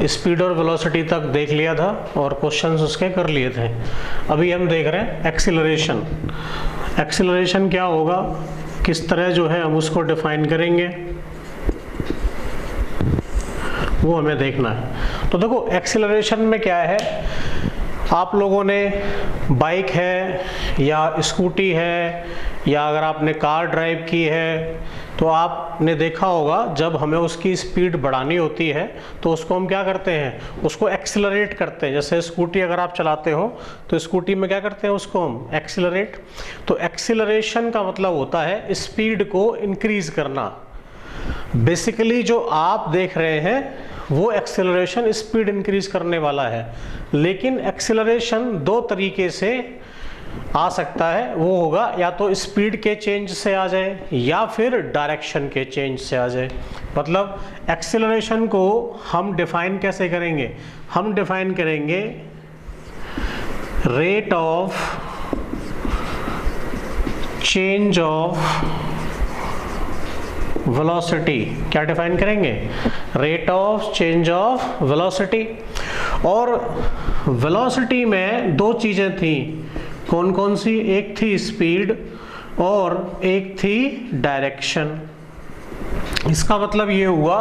Speed और velocity तक देख लिया था और क्वेश्चंस उसके कर लिए थे। अभी हम देख रहे हैं एक्सीलरेशन। एक्सीलरेशन क्या होगा, किस तरह जो है हम उसको डिफाइन करेंगे, वो हमें देखना है। तो देखो एक्सीलरेशन में क्या है, आप लोगों ने बाइक है या स्कूटी है या अगर आपने कार ड्राइव की है तो आपने देखा होगा जब हमें उसकी स्पीड बढ़ानी होती है तो उसको हम क्या करते हैं, उसको एक्सीलरेट करते हैं। जैसे स्कूटी अगर आप चलाते हो तो स्कूटी में क्या करते हैं, उसको हम एक्सीलरेट। तो एक्सीलरेशन का मतलब होता है स्पीड को इंक्रीज करना। बेसिकली जो आप देख रहे हैं वो एक्सेलरेशन स्पीड इंक्रीज करने वाला है, लेकिन एक्सेलरेशन दो तरीके से आ सकता है। वो होगा या तो स्पीड के चेंज से आ जाए या फिर डायरेक्शन के चेंज से आ जाए। मतलब एक्सेलरेशन को हम डिफाइन कैसे करेंगे, हम डिफाइन करेंगे rate of change of velocity. क्या डिफाइन करेंगे, rate of change of velocity. और वेलोसिटी में दो चीजें थी, कौन कौन सी, एक थी स्पीड और एक थी डायरेक्शन। इसका मतलब ये हुआ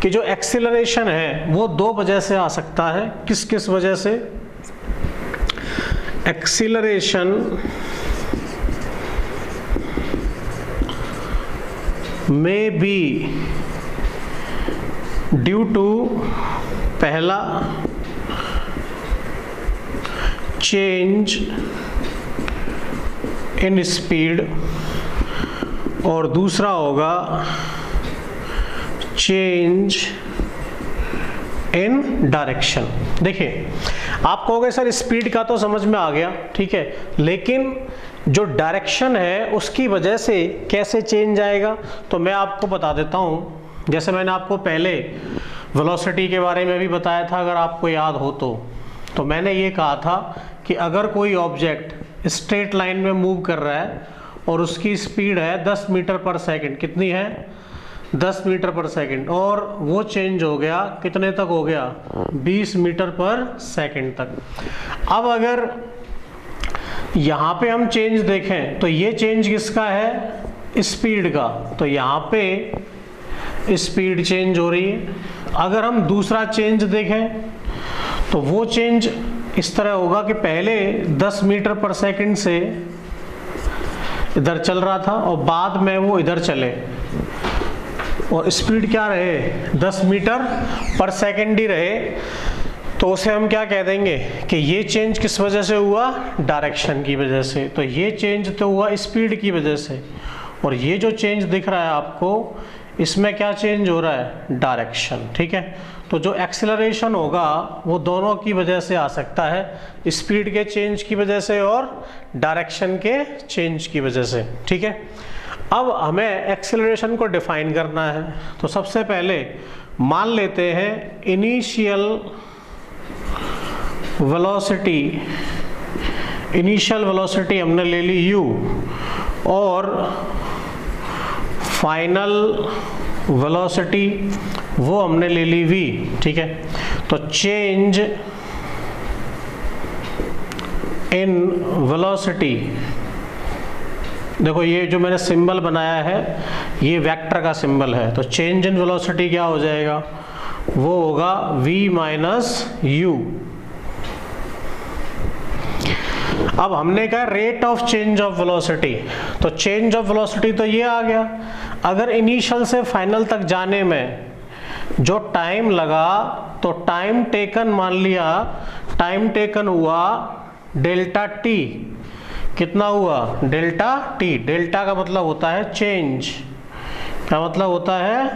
कि जो एक्सीलरेशन है वो दो वजह से आ सकता है। किस किस वजह से, acceleration may be due to पहला change in speed और दूसरा होगा change in direction। देखिए आप कहोगे सर स्पीड का तो समझ में आ गया, ठीक है, लेकिन जो डायरेक्शन है उसकी वजह से कैसे चेंज आएगा, तो मैं आपको बता देता हूँ। जैसे मैंने आपको पहले वेलोसिटी के बारे में भी बताया था, अगर आपको याद हो तो मैंने ये कहा था कि अगर कोई ऑब्जेक्ट स्ट्रेट लाइन में मूव कर रहा है और उसकी स्पीड है 10 मीटर पर सेकंड, कितनी है, 10 मीटर पर सेकंड, और वो चेंज हो गया कितने तक हो गया, 20 मीटर पर सेकंड तक। अब अगर यहाँ पे हम चेंज देखें तो ये चेंज किसका है, स्पीड का, तो यहाँ पे स्पीड चेंज हो रही है। अगर हम दूसरा चेंज देखें तो वो चेंज इस तरह होगा कि पहले 10 मीटर पर सेकंड से इधर चल रहा था और बाद में वो इधर चले और स्पीड क्या रहे, 10 मीटर पर सेकंड ही रहे, तो उसे हम क्या कह देंगे कि ये चेंज किस वजह से हुआ, डायरेक्शन की वजह से। तो ये चेंज तो हुआ स्पीड की वजह से, और ये जो चेंज दिख रहा है आपको, इसमें क्या चेंज हो रहा है, डायरेक्शन, ठीक है। तो जो एक्सेलरेशन होगा वो दोनों की वजह से आ सकता है, स्पीड के चेंज की वजह से और डायरेक्शन के चेंज की वजह से, ठीक है। अब हमें एक्सेलरेशन को डिफाइन करना है, तो सबसे पहले मान लेते हैं इनिशियल वेलोसिटी, इनिशियल वेलोसिटी हमने ले ली u और फाइनल वेलोसिटी वो हमने ले ली v, ठीक है। तो चेंज इन वेलोसिटी, देखो ये जो मैंने सिंबल बनाया है ये वेक्टर का सिंबल है, तो चेंज इन वेलोसिटी क्या हो जाएगा, वो होगा v माइनस u। अब हमने कहा rate of change of velocity, तो चेंज ऑफ वेलोसिटी तो ये आ गया। अगर इनिशियल से फाइनल तक जाने में जो टाइम लगा तो टाइम टेकन मान लिया, टाइम टेकन हुआ डेल्टा टी, कितना हुआ, डेल्टा टी। डेल्टा का मतलब होता है चेंज, क्या मतलब होता है,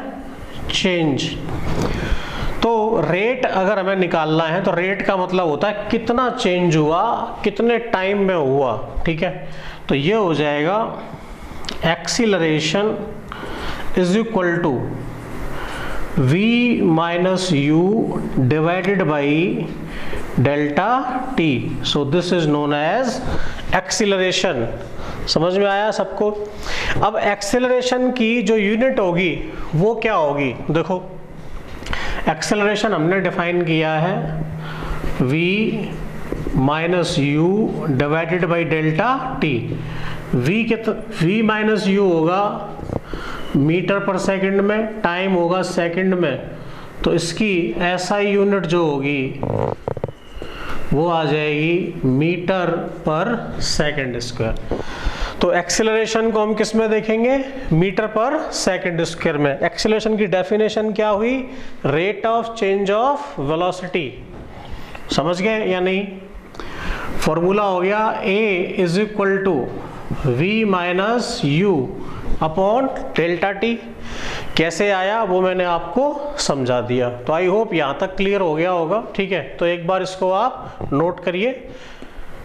चेंज। तो रेट अगर हमें निकालना है तो रेट का मतलब होता है कितना चेंज हुआ, कितने टाइम में हुआ, ठीक है। तो ये हो जाएगा acceleration is equal to v minus u divided by delta T. So this is known as acceleration. समझ में आया सबको। अब एक्सीलरेशन की जो यूनिट होगी वो क्या होगी, देखो एक्सेलरेशन हमने डिफाइन किया है v minus you divided by delta T. v minus you होगा मीटर पर सेकंड में, टाइम होगा सेकंड में, तो इसकी SI यूनिट जो होगी वो आ जाएगी मीटर पर सेकंड स्क्वायर। तो एक्सेलरेशन को हम किस में देखेंगे? मीटर पर सेकंड स्क्वायर में। एक्सेलरेशन की डेफिनेशन क्या हुई? Rate of change of velocity. समझ गए या नहीं? फॉर्मूला हो गया A is equal to v minus U upon delta T. कैसे आया वो मैंने आपको समझा दिया। तो आई होप यहाँ तक क्लियर हो गया होगा। ठीक है, तो एक बार इसको आप नोट करिए,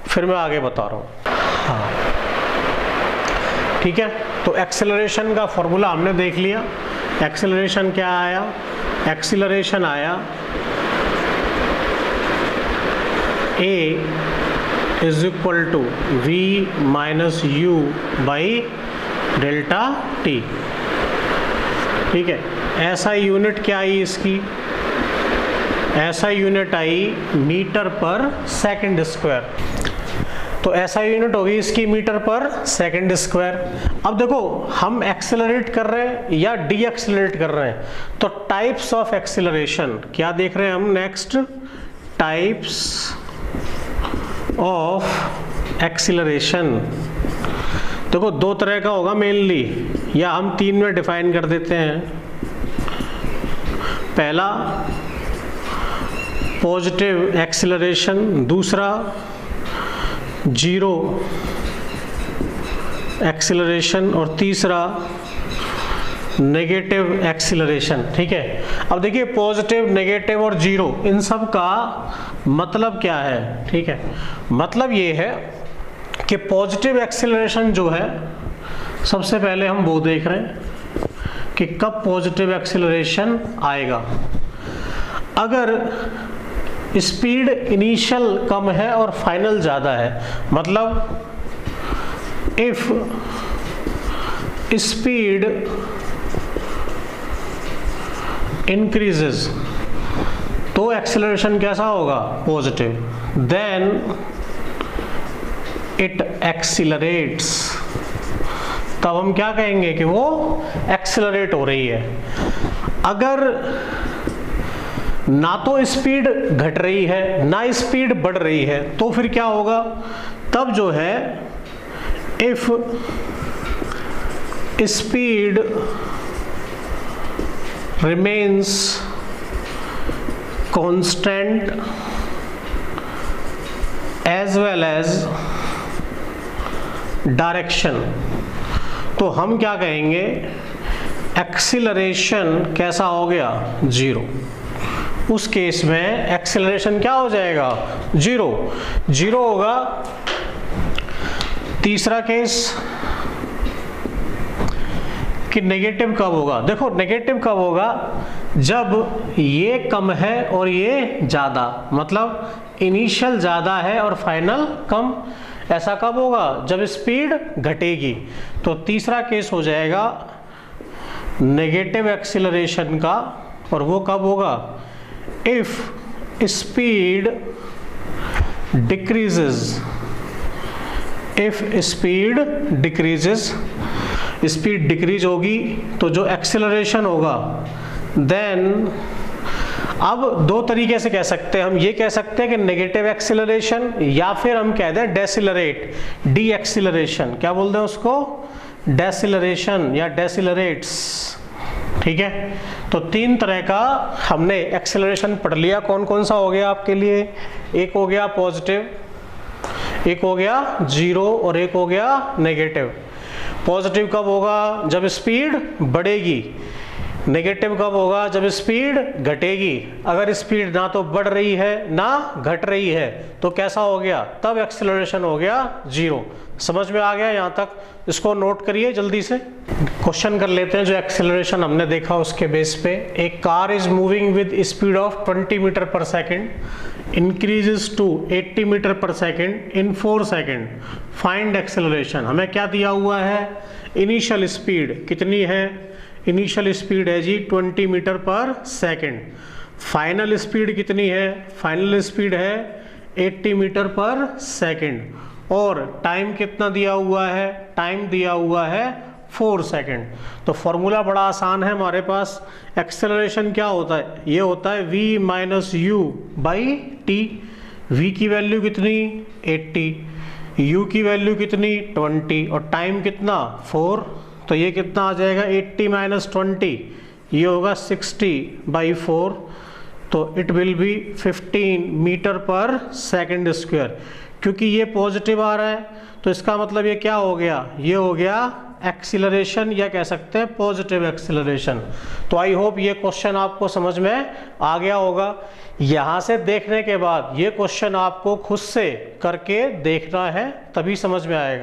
फिर मैं आगे बता रहा हूँ। हाँ ठीक है, तो एक्सेलरेशन का फॉर्मूला हमने देख लिया। एक्सेलरेशन क्या आया? एक्सेलरेशन आया A is equal to v minus U by delta T. ठीक है, SI यूनिट क्या आई इसकी? SI यूनिट आई मीटर पर सेकंड स्क्वायर। तो SI यूनिट होगी इसकी मीटर पर सेकंड स्क्वायर। अब देखो हम एक्सेलरेट कर रहे हैं या डी एक्सेलरेट कर रहे हैं, तो टाइप्स ऑफ एक्सेलरेशन क्या देख रहे हैं हम? Next, types of acceleration. देखो दो तरह का होगा मेनली, या हम तीन में डिफाइन कर देते हैं। पहला पॉजिटिव एक्सेलरेशन, दूसरा जीरो एक्सेलरेशन और तीसरा नेगेटिव एक्सेलरेशन। ठीक है, अब देखिए पॉजिटिव, नेगेटिव और जीरो, इन सब का मतलब क्या है? ठीक है, मतलब ये है कि पॉजिटिव एक्सेलरेशन जो है, सबसे पहले हम वो देख रहे हैं कि कब पॉजिटिव एक्सेलरेशन आएगा। अगर स्पीड इनिशियल कम है और फाइनल ज़्यादा है, मतलब इफ स्पीड इंक्रीजेस, तो एक्सेलरेशन कैसा होगा? पॉजिटिव। देन इट एक्सीलरेट्स, तब हम क्या कहेंगे कि वो एक्सेलरेट हो रही है। अगर ना तो स्पीड घट रही है ना स्पीड बढ़ रही है, तो फिर क्या होगा? तब जो है if speed remains constant as well as direction, तो हम क्या कहेंगे? एक्सीलरेशन कैसा हो गया? जीरो। उस केस में एक्सीलरेशन क्या हो जाएगा? जीरो। जीरो होगा। तीसरा केस कि नेगेटिव कब होगा? देखो नेगेटिव कब होगा? जब ये कम है और ये ज़्यादा, मतलब इनिशियल ज़्यादा है और फाइनल कम। ऐसा कब होगा? जब स्पीड घटेगी। तो तीसरा केस हो जाएगा नेगेटिव एक्सीलरेशन का, और वो कब होगा? If speed decreases. If speed decreases, speed decrease होगी तो जो एक्सेलरेशन होगा, देन अब दो तरीके से कह सकते हैं हम। ये कह सकते हैं कि नेगेटिव एक्सेलरेशन, या फिर हम कह दें डेसिलरेट, डी एक्सेलरेशन। क्या बोलते हैं उसको? डेसिलरेशन या डेसिलरेट्स। ठीक है, तो तीन तरह का हमने एक्सेलरेशन पढ़ लिया। कौन कौन सा हो गया आपके लिए? एक हो गया पॉजिटिव, एक हो गया जीरो और एक हो गया नेगेटिव। पॉजिटिव कब होगा? जब स्पीड बढ़ेगी। नेगेटिव कब होगा? जब स्पीड घटेगी। अगर स्पीड ना तो बढ़ रही है ना घट रही है, तो कैसा हो गया? तब एक्सेलरेशन हो गया जीरो। समझ में आ गया यहाँ तक? इसको नोट करिए जल्दी से। क्वेश्चन कर लेते हैं जो एक्सेलरेशन हमने देखा उसके बेस पे। एक car is moving with speed of 20 metre per second, increases to 80 metre per second in 4 second. Find acceleration. हमें क्या दिया हुआ है? इनिशियल स्पीड कितनी है? इनिशियल स्पीड है जी 20 metre per second. Final speed कितनी है, फाइनल स्पीड है 80 मीटर पर सेकेंड, और टाइम कितना दिया हुआ है, टाइम दिया हुआ है 4 सेकेंड। तो फॉर्मूला बड़ा आसान है हमारे पास। एक्सेलरेशन क्या होता है, ये होता है v minus U by T. v की वैल्यू कितनी 80, u की वैल्यू कितनी 20, और टाइम कितना 4। तो ये कितना आ जाएगा 80 माइनस 20, ये होगा 60 बाई 4। तो it will be 15 metre per second square. क्योंकि ये पॉजिटिव आ रहा है तो इसका मतलब ये क्या हो गया, ये हो गया एक्सीलरेशन, या कह सकते हैं पॉजिटिव एक्सीलरेशन। तो आई होप ये क्वेश्चन आपको समझ में आ गया होगा। यहाँ से देखने के बाद ये क्वेश्चन आपको खुद से करके देखना है, तभी समझ में आएगा।